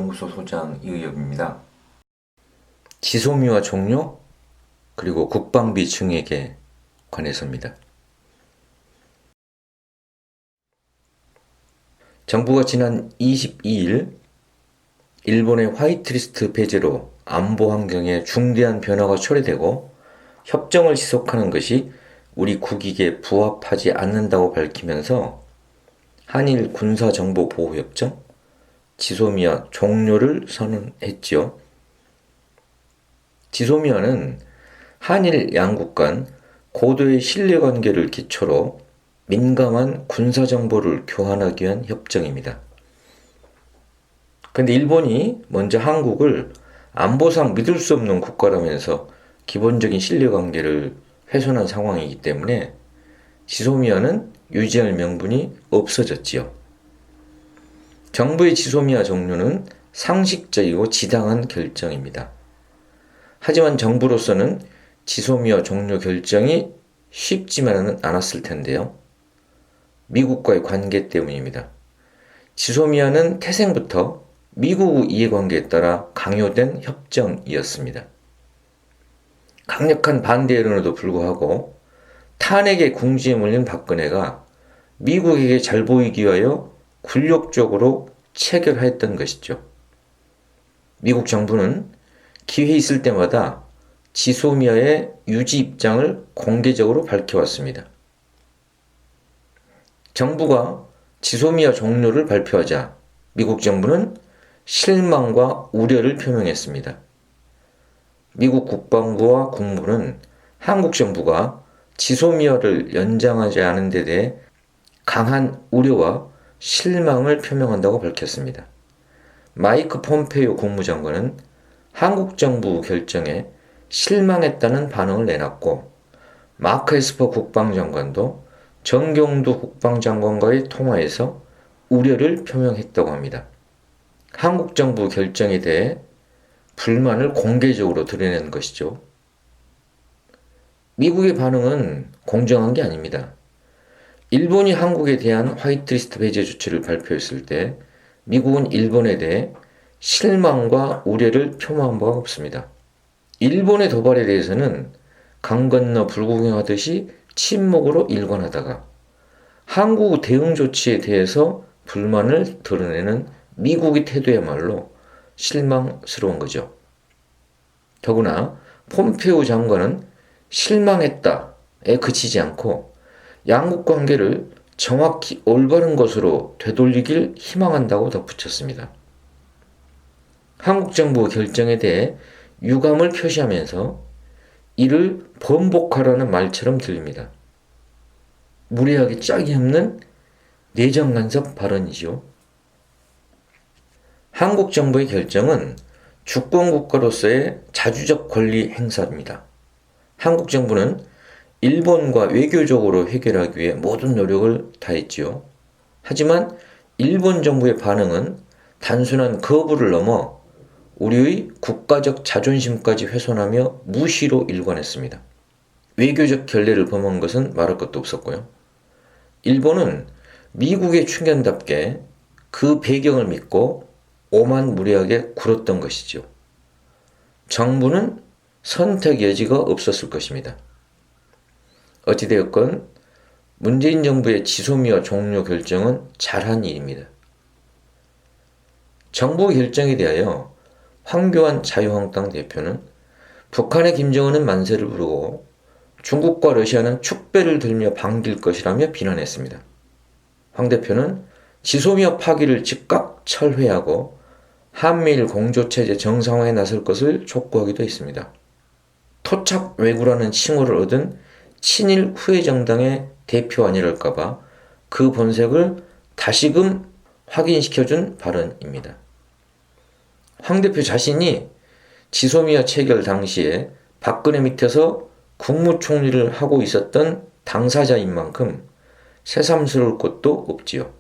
연구소 소장 이의엽입니다. 지소미아 종료 그리고 국방비 증액에 관해서입니다. 정부가 지난 22일 일본의 화이트리스트 배제로 안보 환경에 중대한 변화가 초래되고 협정을 지속하는 것이 우리 국익에 부합하지 않는다고 밝히면서 한일 군사정보보호협정 지소미아 종료를 선언했지요. 지소미아는 한일 양국 간 고도의 신뢰관계를 기초로 민감한 군사정보를 교환하기 위한 협정입니다. 근데 일본이 먼저 한국을 안보상 믿을 수 없는 국가라면서 기본적인 신뢰관계를 훼손한 상황이기 때문에 지소미아는 유지할 명분이 없어졌지요. 정부의 지소미아 종료는 상식적이고 지당한 결정입니다. 하지만 정부로서는 지소미아 종료 결정이 쉽지만은 않았을 텐데요. 미국과의 관계 때문입니다. 지소미아는 태생부터 미국 이해관계에 따라 강요된 협정이었습니다. 강력한 반대 여론에도 불구하고 탄핵의 궁지에 몰린 박근혜가 미국에게 잘 보이기 위하여 굴욕적으로 체결했던 것이죠. 미국 정부는 기회 있을 때마다 지소미아의 유지 입장을 공개적으로 밝혀왔습니다. 정부가 지소미아 종료를 발표하자 미국 정부는 실망과 우려를 표명했습니다. 미국 국방부와 국무부는 한국 정부가 지소미아를 연장하지 않은 데 대해 강한 우려와 실망을 표명한다고 밝혔습니다. 마이크 폼페이오 국무장관은 한국 정부 결정에 실망했다는 반응을 내놨고, 마크 에스퍼 국방장관도 정경두 국방장관과의 통화에서 우려를 표명했다고 합니다. 한국 정부 결정에 대해 불만을 공개적으로 드러낸 것이죠. 미국의 반응은 공정한 게 아닙니다. 일본이 한국에 대한 화이트리스트 배제 조치를 발표했을 때 미국은 일본에 대해 실망과 우려를 표명한 바가 없습니다. 일본의 도발에 대해서는 강 건너 불구경하듯이 침묵으로 일관하다가 한국 대응 조치에 대해서 불만을 드러내는 미국의 태도야말로 실망스러운 거죠. 더구나 폼페이오 장관은 실망했다에 그치지 않고 양국 관계를 정확히 올바른 것으로 되돌리길 희망한다고 덧붙였습니다. 한국 정부 결정에 대해 유감을 표시하면서 이를 번복하라는 말처럼 들립니다. 무례하게 짝이 없는 내정 간섭 발언이죠. 한국 정부의 결정은 주권국가로서의 자주적 권리 행사입니다. 한국 정부는 일본과 외교적으로 해결하기 위해 모든 노력을 다했지요. 하지만 일본 정부의 반응은 단순한 거부를 넘어 우리의 국가적 자존심까지 훼손하며 무시로 일관했습니다. 외교적 결례를 범한 것은 말할 것도 없었고요. 일본은 미국의 충견답게 그 배경을 믿고 오만무리하게 굴었던 것이죠. 정부는 선택 여지가 없었을 것입니다. 어찌되었건 문재인 정부의 지소미아 종료 결정은 잘한 일입니다. 정부 결정에 대하여 황교안 자유한국당 대표는 북한의 김정은은 만세를 부르고 중국과 러시아는 축배를 들며 반길 것이라며 비난했습니다. 황 대표는 지소미아 파기를 즉각 철회하고 한미일 공조체제 정상화에 나설 것을 촉구하기도 했습니다. 토착 왜구라는 칭호를 얻은 친일 후예 정당의 대표 아니랄까봐 그 본색을 다시금 확인시켜준 발언입니다. 황 대표 자신이 지소미아 체결 당시에 박근혜 밑에서 국무총리를 하고 있었던 당사자인 만큼 새삼스러울 것도 없지요.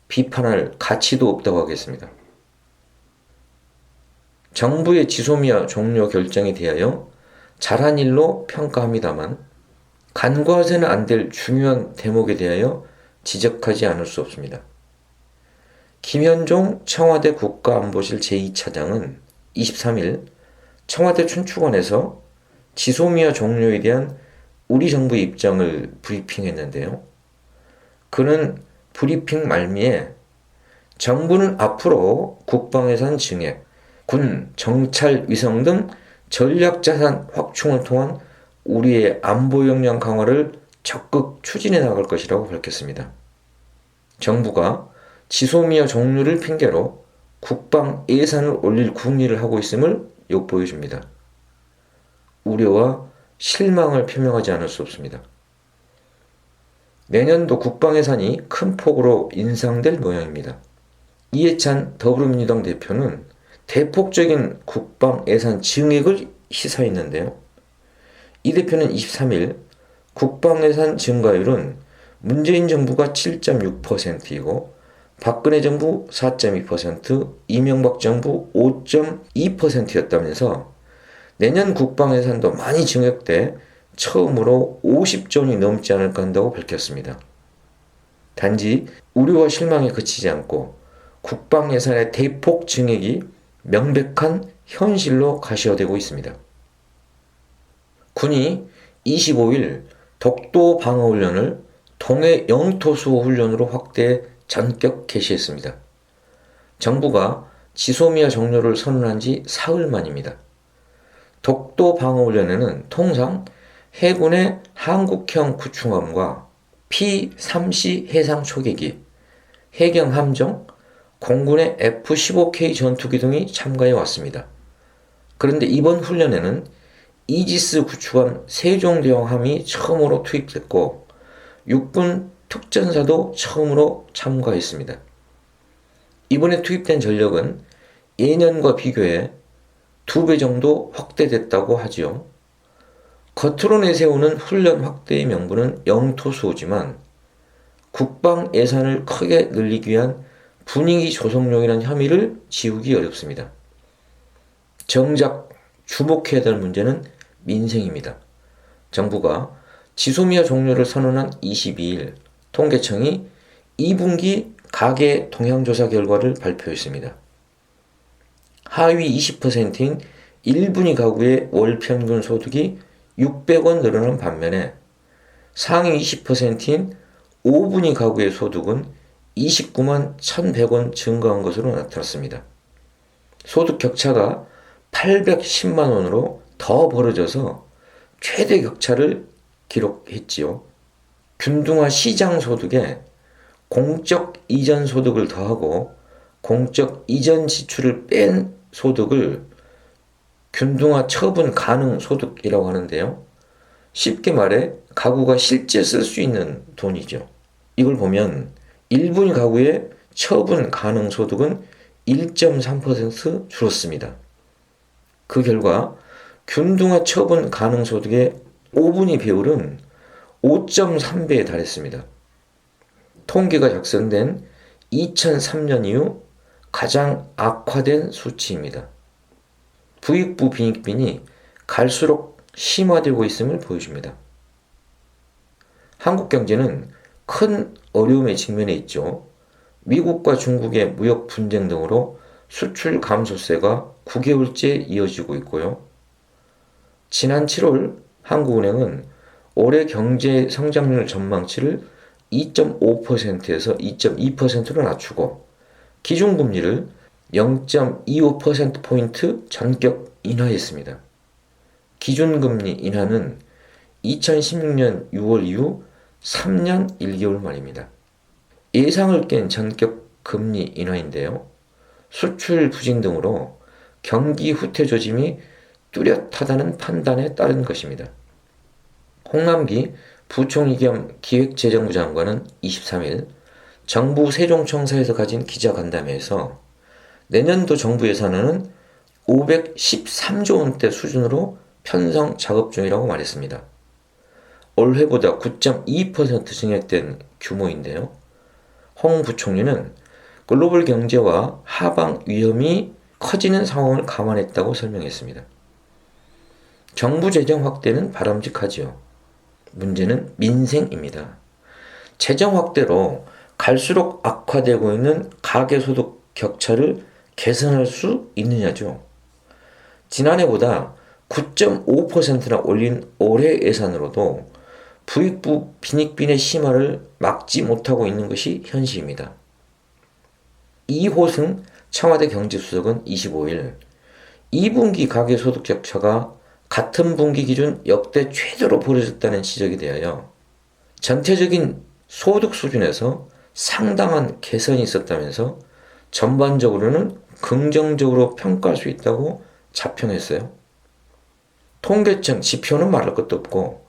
비판할 가치도 없다고 하겠습니다. 정부의 지소미아 종료 결정에 대하여 잘한 일로 평가합니다만 간과해서는 안 될 중요한 대목에 대하여 지적하지 않을 수 없습니다. 김현종 청와대 국가안보실 제2차장은 23일 청와대 춘추관에서 지소미아 종료에 대한 우리 정부의 입장을 브리핑했는데요. 그는 브리핑 말미에 정부는 앞으로 국방예산 증액, 군, 정찰, 위성 등 전략자산 확충을 통한 우리의 안보 역량 강화를 적극 추진해 나갈 것이라고 밝혔습니다. 정부가 지소미아 종료를 핑계로 국방 예산을 올릴 궁리를 하고 있음을 엿보여줍니다. 우려와 실망을 표명하지 않을 수 없습니다. 내년도 국방 예산이 큰 폭으로 인상될 모양입니다. 이해찬 더불어민주당 대표는 대폭적인 국방 예산 증액을 시사했는데요. 이 대표는 23일 국방 예산 증가율은 문재인 정부가 7.6%이고 박근혜 정부 4.2%, 이명박 정부 5.2%였다면서 내년 국방 예산도 많이 증액돼 처음으로 50조 원이 넘지 않을까 한다고 밝혔습니다. 단지 우려와 실망에 그치지 않고 국방 예산의 대폭 증액이 명백한 현실로 가시화되고 있습니다. 군이 25일 독도 방어훈련을 동해 영토수호 훈련으로 확대 전격 개시했습니다. 정부가 지소미아 종료를 선언한 지 사흘 만입니다. 독도 방어훈련에는 통상 해군의 한국형 구축함과 P-3C 해상 초계기, 해경 함정, 공군의 F-15K 전투기 등이 참가해 왔습니다. 그런데 이번 훈련에는 이지스 구축함 세종대왕함이 처음으로 투입됐고 육군 특전사도 처음으로 참가했습니다. 이번에 투입된 전력은 예년과 비교해 2배 정도 확대됐다고 하지요. 겉으로 내세우는 훈련 확대의 명분은 영토수호지만 국방 예산을 크게 늘리기 위한 분위기 조성용이라는 혐의를 지우기 어렵습니다. 정작 주목해야 될 문제는 민생입니다. 정부가 지소미아 종료를 선언한 22일 통계청이 2분기 가계 동향조사 결과를 발표했습니다. 하위 20%인 1분위 가구의 월 평균 소득이 600원 늘어난 반면에 상위 20%인 5분위 가구의 소득은 29만 1,100원 증가한 것으로 나타났습니다. 소득 격차가 810만 원으로 더 벌어져서 최대 격차를 기록했지요. 균등화 시장 소득에 공적 이전 소득을 더하고 공적 이전 지출을 뺀 소득을 균등화 처분 가능 소득이라고 하는데요. 쉽게 말해 가구가 실제 쓸 수 있는 돈이죠. 이걸 보면 1분위 가구의 처분 가능 소득은 1.3% 줄었습니다. 그 결과 균등화 처분 가능 소득의 5분위 비율은 5.3배에 달했습니다. 통계가 작성된 2003년 이후 가장 악화된 수치입니다. 부익부 빈익빈이 갈수록 심화되고 있음을 보여줍니다. 한국 경제는 큰 어려움에 직면해 있죠. 미국과 중국의 무역 분쟁 등으로 수출 감소세가 9개월째 이어지고 있고요. 지난 7월 한국은행은 올해 경제 성장률 전망치를 2.5%에서 2.2%로 낮추고 기준금리를 0.25%포인트 전격 인하했습니다. 기준금리 인하는 2016년 6월 이후 3년 1개월 만입니다. 예상을 깬 전격 금리 인하인데요. 수출 부진 등으로 경기 후퇴 조짐이 뚜렷하다는 판단에 따른 것입니다. 홍남기 부총리 겸 기획재정부 장관은 23일 정부 세종청사에서 가진 기자간담회에서 내년도 정부 예산안은 513조 원대 수준으로 편성 작업 중이라고 말했습니다. 올해보다 9.2% 증액된 규모인데요. 홍 부총리는 글로벌 경제와 하방 위험이 커지는 상황을 감안했다고 설명했습니다. 정부 재정 확대는 바람직하지요. 문제는 민생입니다. 재정 확대로 갈수록 악화되고 있는 가계소득 격차를 개선할 수 있느냐죠. 지난해보다 9.5%나 올린 올해 예산으로도 부익부 빈익빈의 심화를 막지 못하고 있는 것이 현실입니다. 이호승 청와대 경제수석은 25일 2분기 가계소득 격차가 같은 분기 기준 역대 최대로 벌어졌다는 지적에 대하여 전체적인 소득 수준에서 상당한 개선이 있었다면서 전반적으로는 긍정적으로 평가할 수 있다고 자평했어요. 통계청 지표는 말할 것도 없고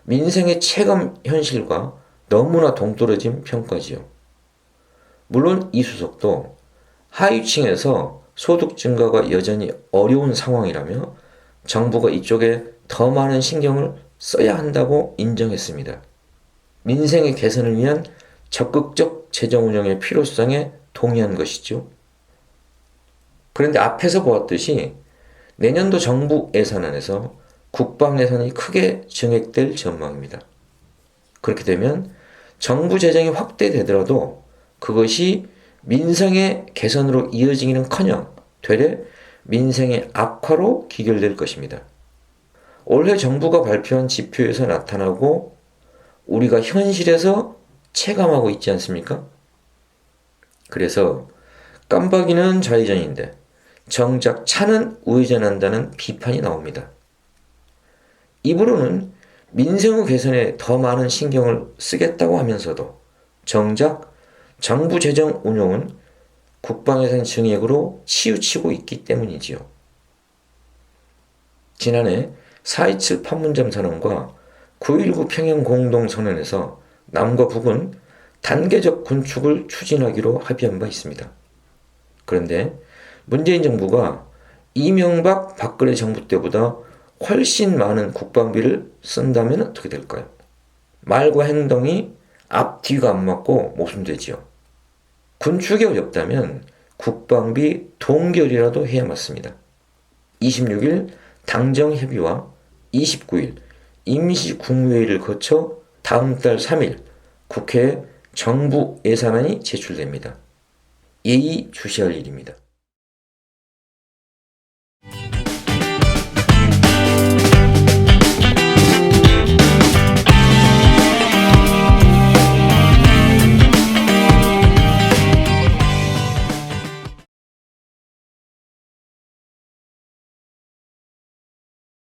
민생의 체감 현실과 너무나 동떨어진 평가지요. 물론 이 수석도 하위층에서 소득 증가가 여전히 어려운 상황이라며 정부가 이쪽에 더 많은 신경을 써야 한다고 인정했습니다. 민생의 개선을 위한 적극적 재정 운영의 필요성에 동의한 것이죠. 그런데 앞에서 보았듯이 내년도 정부 예산안에서 국방 예산이 크게 증액될 전망입니다. 그렇게 되면 정부 재정이 확대되더라도 그것이 민생의 개선으로 이어지기는커녕 되레 민생의 악화로 귀결될 것입니다. 올해 정부가 발표한 지표에서 나타나고 우리가 현실에서 체감하고 있지 않습니까? 그래서 깜박이는 좌회전인데 정작 차는 우회전한다는 비판이 나옵니다. 입으로는 민생의 개선에 더 많은 신경을 쓰겠다고 하면서도 정작 정부 재정 운용은 국방예산 증액으로 치우치고 있기 때문이지요. 지난해 4.27 판문점 선언과 9.19 평양 공동선언에서 남과 북은 단계적 군축을 추진하기로 합의한 바 있습니다. 그런데 문재인 정부가 이명박 박근혜 정부 때보다 훨씬 많은 국방비를 쓴다면 어떻게 될까요? 말과 행동이 앞뒤가 안 맞고 모순되지요. 군축이 어렵다면 국방비 동결이라도 해야 맞습니다. 26일 당정협의와 29일 임시국무회의를 거쳐 다음 달 3일 국회에 정부 예산안이 제출됩니다. 예의주시할 일입니다.